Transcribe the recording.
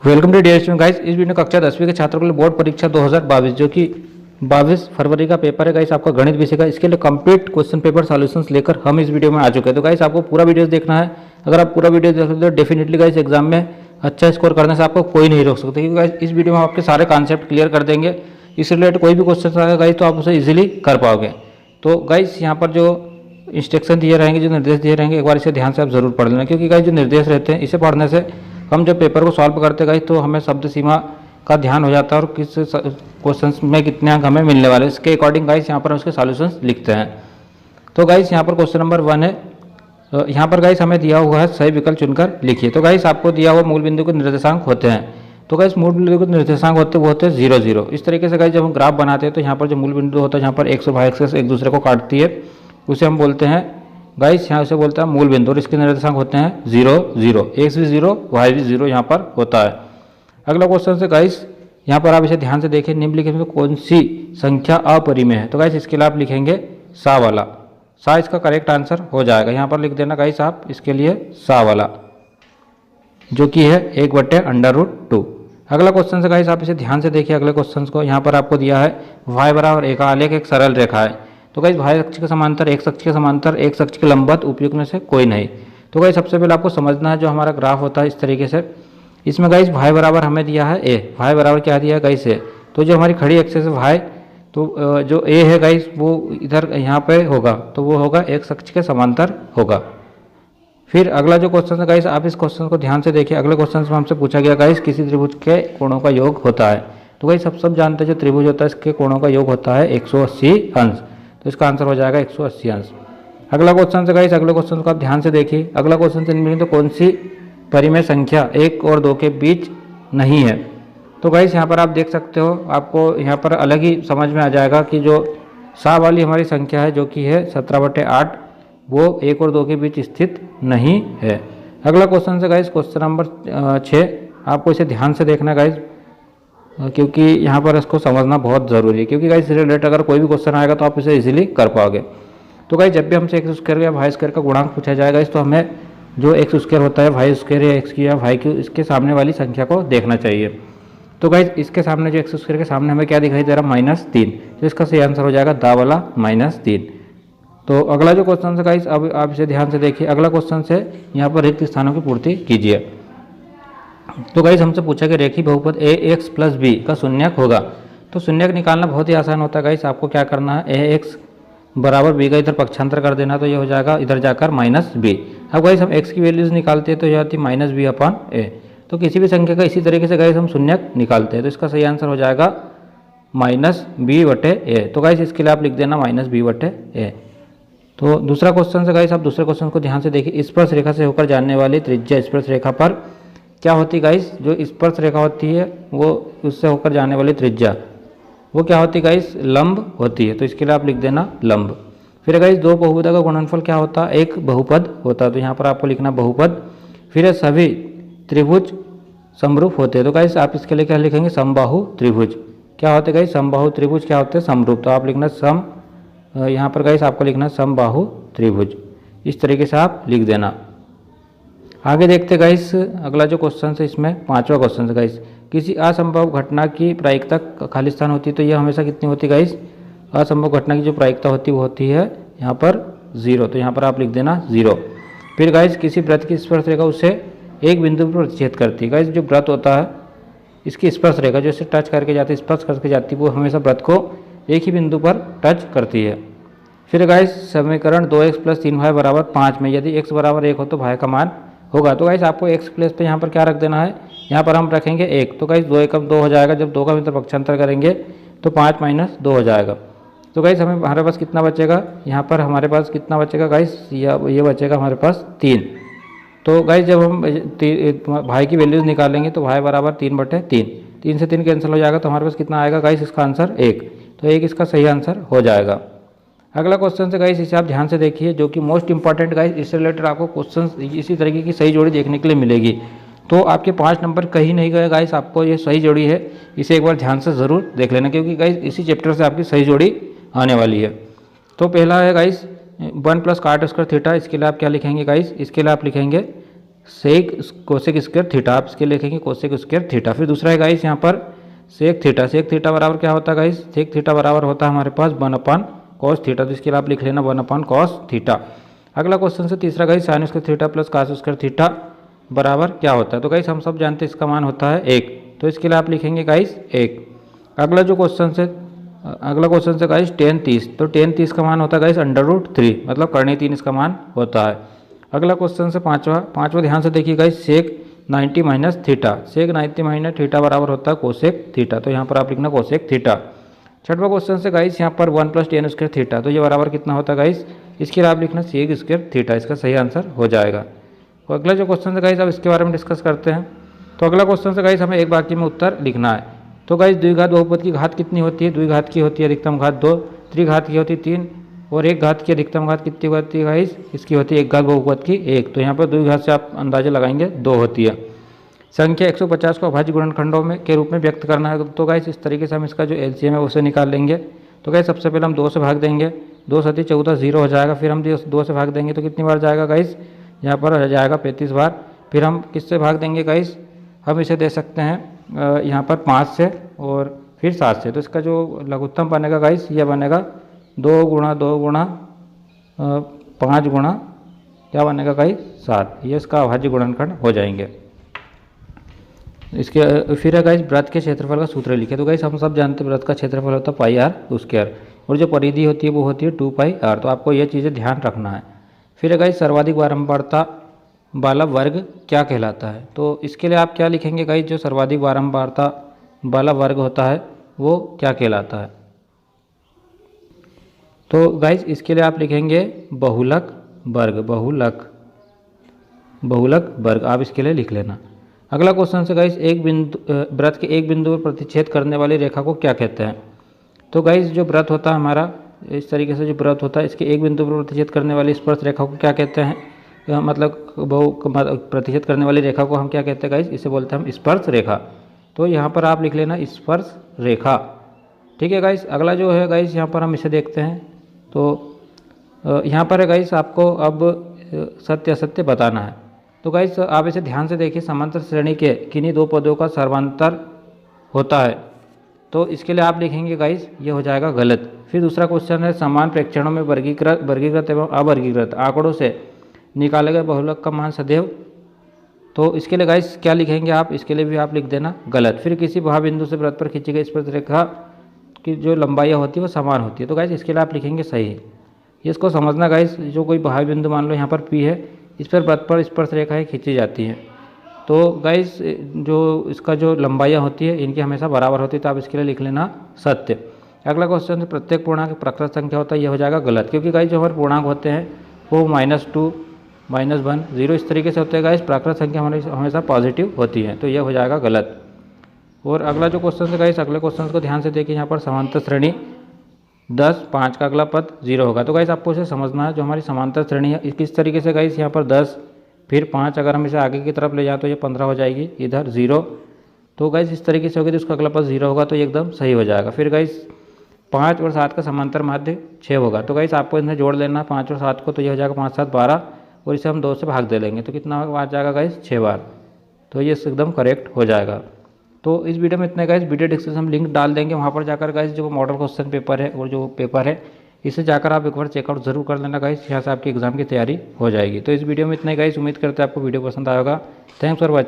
Welcome to dear student guys. इस video कक्षा 10वीं के छात्रों के लिए बोर्ड परीक्षा 2022 जो कि 22 फरवरी का पेपर है गाइस, आपका गणित विषय का। इसके लिए कंप्लीट क्वेश्चन पेपर सॉल्यूशंस लेकर हम इस वीडियो में आ चुके हैं। तो गाइस आपको पूरा वीडियो देखना है। अगर आप पूरा वीडियो देख सकते हो डेफिनेटली गाइस एग्जाम में अच्छा स्कोर करने से आपको कोई नहीं रोक सकता, क्योंकि गाइस इस वीडियो में आपके सारे कॉन्सेप्ट क्लियर कर देंगे। इससे रिलेटेड कोई भी क्वेश्चन आएगा गाइस तो आप उसे ईजिली कर पाओगे। तो गाइस यहाँ पर जो इंस्ट्रक्शन दिए रहेंगे, जो निर्देश दिए रहेंगे, एक बार इसे ध्यान से आप जरूर पढ़ लेना, क्योंकि गाइस जो निर्देश रहते हैं इसे पढ़ने से हम जब पेपर को सॉल्व करते गाइस तो हमें शब्द सीमा का ध्यान हो जाता है और किस क्वेश्चंस में कितने अंक हमें मिलने वाले, इसके अकॉर्डिंग गाइस यहाँ पर हम उसके सॉल्यूशंस लिखते हैं। तो गाइस यहाँ पर क्वेश्चन नंबर 1 है। यहाँ पर गाइस हमें दिया हुआ है सही विकल्प चुनकर लिखिए। तो गाइस आपको दिया हुआ मूल बिंदु के निर्देशांक होते हैं। तो गाइस मूल बिंदु के निर्देशांक होते हैं 0 0। इस तरीके से गाइस जब हम ग्राफ बनाते हैं तो यहाँ पर जो मूल बिंदु होता है, यहाँ पर एक्स और वाई एक्सिस एक दूसरे को काटती है, उसे हम बोलते हैं गाइस, यहाँ से बोलते हैं मूल बिंदु, और इसके निर्देशांक होते हैं 0 0। एक्स भी 0 वाई भी 0 यहाँ पर होता है। अगला क्वेश्चन से गाइस यहाँ पर आप इसे ध्यान से देखें, निम्नलिखित में कौन सी संख्या अपरिमेय है। तो गाइस इसके लिए आप लिखेंगे सा वाला, सा इसका करेक्ट आंसर हो जाएगा। यहाँ पर लिख देना गाइस आप इसके लिए सा वाला, जो कि है 1/√2। अगला क्वेश्चन से गाइस आप इसे ध्यान से देखिए अगले क्वेश्चन को। यहाँ पर आपको दिया है y बराबर a का आलेख एक सरल रेखा है। तो गाइस y अक्ष के समांतर, x अक्ष के समांतर, x अक्ष के लंबवत उपयुक्त में से कोई नहीं। तो गाइस सबसे पहले आपको समझना है जो हमारा ग्राफ होता है इस तरीके से, इसमें गाइस y बराबर हमें दिया है a, y बराबर क्या दिया है गाइस a। तो जो हमारी खड़ी एक्सिस है y, तो जो a है गाइस वो इधर यहाँ पे होगा, तो वो होगा x अक्ष के समांतर होगा। फिर अगला जो क्वेश्चन है गाइस, आप इस क्वेश्चन को ध्यान से देखिए। अगले क्वेश्चन में हमसे पूछा गया गाइस किसी त्रिभुज के कोणों का योग होता है। तो गाइस सब जानते हैं जो त्रिभुज होता है इसके कोणों का योग होता है 180 अंश। तो इसका आंसर हो जाएगा 180 अंश। अगला क्वेश्चन से गाइस, अगले क्वेश्चन को आप ध्यान से देखिए। अगला क्वेश्चन से तो कौन सी परिमेय संख्या 1 और 2 के बीच नहीं है। तो गाइस यहाँ पर आप देख सकते हो, आपको यहाँ पर अलग ही समझ में आ जाएगा कि जो सा वाली हमारी संख्या है जो कि है 17/8, वो 1 और 2 के बीच स्थित नहीं है। अगला क्वेश्चन से गाइस क्वेश्चन नंबर 6, आपको इसे ध्यान से देखना गाइस, क्योंकि यहाँ पर इसको समझना बहुत ज़रूरी है, क्योंकि गाइस रिलेटेड अगर कोई भी क्वेश्चन आएगा तो आप इसे इजीली कर पाओगे। तो गाइस जब भी हमसे एक्स स्क्वायर या वाई स्क्वायर का गुणांक पूछा जाएगा इस, तो हमें जो एक्स स्क्वायर होता है, वाई स्क्वायर या एक्स की या वाई की, इसके सामने वाली संख्या को देखना चाहिए। तो गाइस इसके सामने जो एक्स स्क्वायर के सामने हमें क्या दिखाई दे रहा है, -3। तो इसका सही आंसर हो जाएगा दा वाला -3। तो अगला जो क्वेश्चन है गाइस, अब आप इसे ध्यान से देखिए। अगला क्वेश्चन से यहाँ पर रिक्त स्थानों की पूर्ति कीजिए। तो गाइस हमसे पूछा कि रेखीय बहुपद ax + b का शून्यक होगा। तो शून्यक निकालना बहुत ही आसान होता है गाइस। आपको क्या करना है, ax बराबर b का इधर पक्षांतर कर देना, तो ये हो जाएगा इधर जाकर -b। अब गाइस हम x की वैल्यूज निकालते हैं तो यह आती है -b/a। तो किसी भी संख्या का इसी तरीके से गाइस हम शून्यक निकालते हैं। तो इसका सही आंसर हो जाएगा -b/a। तो गाइस इसके लिए आप लिख देना -b/a। तो दूसरा क्वेश्चन से गाइस आप दूसरे क्वेश्चन को ध्यान से देखिए। स्पर्श रेखा से होकर जाने वाली त्रिज्या स्पर्श रेखा पर क्या होती है गाइस, जो स्पर्श रेखा होती है वो उससे होकर जाने वाली त्रिज्या वो क्या होती है गाइस, लंब होती है। तो इसके लिए आप लिख देना लंब। फिर गाइस दो बहुपद का गुणनफल क्या होता है, एक बहुपद होता है। तो यहाँ पर आपको लिखना बहुपद। फिर सभी त्रिभुज समरूप होते हैं। तो गाइस आप इसके लिए क्या लिखेंगे, समबाहु त्रिभुज। क्या होते हैं गाइस, समबाहु त्रिभुज क्या होते हैं, समरूप। तो आप लिखना सम, यहाँ पर गाइस आपको लिखना समबाहु त्रिभुज। इस तरीके से आप लिख देना। आगे देखते गाइस अगला जो क्वेश्चन है, इसमें 5वां क्वेश्चन है गाइस, किसी असंभव घटना की प्रायिकता खाली स्थान होती है। तो यह हमेशा कितनी होती है गाइस, असंभव घटना की जो प्रायिकता होती है वो होती है यहाँ पर 0। तो यहाँ पर आप लिख देना 0। फिर गाइस किसी वृत्त की स्पर्श रेखा उससे एक बिंदु पर प्रतिच्छेद करती है। गाइस जो वृत्त होता है इसकी स्पर्श रेखा जो इसे टच करके जाती है, स्पर्श करके जाती है, वो हमेशा वृत्त को एक ही बिंदु पर टच करती है। फिर गाइस समीकरण 2x + 3y = 5 में यदि x बराबर 1 हो तो y का मान होगा। तो गाइस आपको x प्लेस पे यहाँ पर क्या रख देना है, यहाँ पर हम रखेंगे 1। तो गाइस 2 × 2 हो जाएगा। जब 2 का मित्र पक्षांतर करेंगे तो 5 - 2 हो जाएगा। तो गाइस हमारे पास कितना बचेगा, यहाँ पर हमारे पास कितना बचेगा गाइस, ये बचेगा हमारे पास 3। तो गाइस जब हम भाई की वैल्यूज निकालेंगे तो y बराबर 3/3, 3 से 3 कैंसिल हो जाएगा। तो हमारे पास कितना आएगा गाइस, इसका आंसर 1। तो 1 इसका सही आंसर हो जाएगा। अगला क्वेश्चन से गाइस इसे आप ध्यान से देखिए, जो कि मोस्ट इंपॉर्टेंट गाइस, इससे रिलेटेड आपको क्वेश्चन इसी तरीके की सही जोड़ी देखने के लिए मिलेगी। तो आपके 5 नंबर कहीं नहीं गए गाइस, आपको ये सही जोड़ी है, इसे एक बार ध्यान से ज़रूर देख लेना, क्योंकि गाइस इसी चैप्टर से आपकी सही जोड़ी आने वाली है। तो पहला है गाइस 1 + cot² थीटा। इसके लिए आप क्या लिखेंगे गाइस, इसके लिए आप लिखेंगे सेक कोसेक स्क्वायर थीटा, आप इसके लिखेंगे कोसेक स्क्वायर थीटा। फिर दूसरा है गाइस यहाँ पर सेक थीटा बराबर क्या होता है गाइस, सेक थीटा बराबर होता है हमारे पास 1 कॉस थीटा, तो इसके लिए आप लिख लेना 1 कॉस थीटा। अगला क्वेश्चन से तीसरा guys sine square theta plus cos square theta बराबर क्या होता है, तो गाइस हम सब जानते हैं इसका मान होता है 1, तो इसके लिए आप लिखेंगे गाइस 1। अगला क्वेश्चन से गाइस टेन 30, तो टेन 30 का मान होता है गाइस √3, मतलब करनी 3 इसका मान होता है। अगला क्वेश्चन से पाँचवा ध्यान से देखिए गाइस सेक 90 माइनस थीटा, सेक 90 माइनस थीटा बराबर होता है कोसेक थीटा, तो यहाँ पर आप लिखना कोसेक थीटा। छठवां क्वेश्चन से गाइस यहाँ पर 1 + tan स्क्वायर थीटा, तो ये बराबर कितना होता है गाइस, इसके लिए आप लिखना सेक स्क्वायर थीटा, इसका सही आंसर हो जाएगा। तो अगला जो क्वेश्चन है गाइस अब इसके बारे में डिस्कस करते हैं। तो अगला क्वेश्चन से गाइस हमें एक वाक्य में उत्तर लिखना है। तो गाइस द्विघात बहुपद की घात कितनी होती है, द्विघात की होती है अधिकतम घात 2, त्रिघात की होती है 3, और एक घात की अधिकतम घात कितनी होती है गाइस, इसकी होती है एक घात बहुपद की 1, तो यहाँ पर द्विघात से आप अंदाजा लगाएंगे 2 होती है। संख्या 150 को अभाज्य गुणनखंडों में के रूप में व्यक्त करना है, तो गाइस इस तरीके से हम इसका जो एलसीएम है उसे निकाल लेंगे। तो गाइस सबसे पहले हम 2 से भाग देंगे, 2 × 7 = 14, 0 हो जाएगा। फिर हम 2 से भाग देंगे तो कितनी बार जाएगा गाइस, यहाँ पर हो जाएगा 35 बार। फिर हम किससे भाग देंगे गाइस, हम इसे दे सकते हैं यहाँ पर 5 से और फिर 7 से, तो इसका जो लघुत्तम बनेगा गाइस ये बनेगा 2 × 2 × 5 × क्या बनेगा गाइस 7, ये इसका अभाज्य गुणनखंड हो जाएंगे। इसके फिर है गाइस व्रत के क्षेत्रफल का सूत्र लिखे, तो गाइस हम सब जानते हैं व्रत का क्षेत्रफल होता है πr², और जो परिधि होती है वो होती है 2πr, तो आपको ये चीज़ें ध्यान रखना है। फिर है गाइस सर्वाधिक बारंबारता वाला वर्ग क्या कहलाता है, तो इसके लिए आप क्या लिखेंगे गाइस, जो सर्वाधिक बारंबारता वाला वर्ग होता है वो क्या कहलाता है, तो गाइस इसके लिए आप लिखेंगे बहुलक वर्ग, बहुलक वर्ग, आप इसके लिए लिख लेना। अगला क्वेश्चन से गाइस व्रत के एक बिंदु पर प्रतिच्छेद करने वाली रेखा को क्या कहते हैं, तो गाइस जो व्रत होता है हमारा इस तरीके से जो व्रत होता है इसके एक बिंदु पर प्रतिच्छेद करने वाली स्पर्श रेखा को क्या कहते हैं, मतलब प्रतिच्छेद करने वाली रेखा को हम क्या कहते हैं गाइस, इसे बोलते हैं हम स्पर्श रेखा, तो यहाँ पर आप लिख लेना स्पर्श रेखा। ठीक है गाइस, अगला जो है गाइस यहाँ पर हम इसे देखते हैं। तो यहाँ पर है गाइस आपको अब सत्य असत्य बताना है, तो गाइस आप इसे ध्यान से देखिए, समांतर श्रेणी के किन्हीं 2 पदों का सर्वांतर होता है, तो इसके लिए आप लिखेंगे गाइस ये हो जाएगा गलत। फिर दूसरा क्वेश्चन है समान प्रेक्षणों में वर्गीकृत एवं अवर्गीकृत आंकड़ों से निकाले गए बहुलक का मान सदैव, तो इसके लिए गाइस क्या लिखेंगे आप, इसके लिए भी आप लिख देना गलत। फिर किसी भाबिंदु से वृत्त पर खींची गई स्पर्श रेखा की जो लंबाई होती है वो समान होती है, तो गाइस इसके लिए आप लिखेंगे सही। इसको समझना गाइस, जो कोई भाबिंदु मान लो यहाँ पर P है, इस पर वृत्त पर स्पर्श रेखाएँ खींची जाती हैं, तो गाइस जो इसका जो लंबाइयाँ होती है इनकी हमेशा बराबर होती है, तो आप इसके लिए लिख लेना सत्य। अगला क्वेश्चन है प्रत्येक पूर्णांक प्राकृत संख्या होता है, ये हो जाएगा गलत, क्योंकि गाइस जो हमारे पूर्णांक होते हैं वो -2 -1 0 इस तरीके से होते हैं गाइस, प्राकृत संख्या हमारी हमेशा पॉजिटिव होती है, तो ये हो जाएगा गलत। और अगला जो क्वेश्चन है गाइस, अगले क्वेश्चन को ध्यान से देखिए, यहाँ पर समांतर श्रेणी 10 5 का अगला पद 0 होगा, तो गाइस आपको इसे समझना है, जो हमारी समांतर श्रेणी है किस तरीके से गाइस, यहाँ पर 10 फिर 5, अगर हम इसे आगे की तरफ ले जाएं तो ये 15 हो जाएगी, इधर 0, तो गाइस इस तरीके से होगी, तो उसका अगला पद 0 होगा, तो ये एकदम सही हो जाएगा। फिर गाइस 5 और 7 का समांतर माध्य 6 होगा, तो गाइस आपको इन्हें जोड़ लेना 5 और 7 को, तो ये हो जाएगा 5 7 12, और इसे हम 2 से भाग दे लेंगे, तो कितना आ जाएगा गाइस 6 बार, तो ये एकदम करेक्ट हो जाएगा। तो इस वीडियो में इतना गाइस, वीडियो डिस्क्रिप्शन हम लिंक डाल देंगे, वहाँ पर जाकर गाइस जो मॉडल क्वेश्चन पेपर है और जो पेपर है इसे जाकर आप एक बार चेकआउट जरूर कर लेना गाइस, यहाँ से आपकी एग्जाम की तैयारी हो जाएगी। तो इस वीडियो में इतना ही गाइस, उम्मीद करते हैं आपको वीडियो पसंद आएगा। Thanks for watching.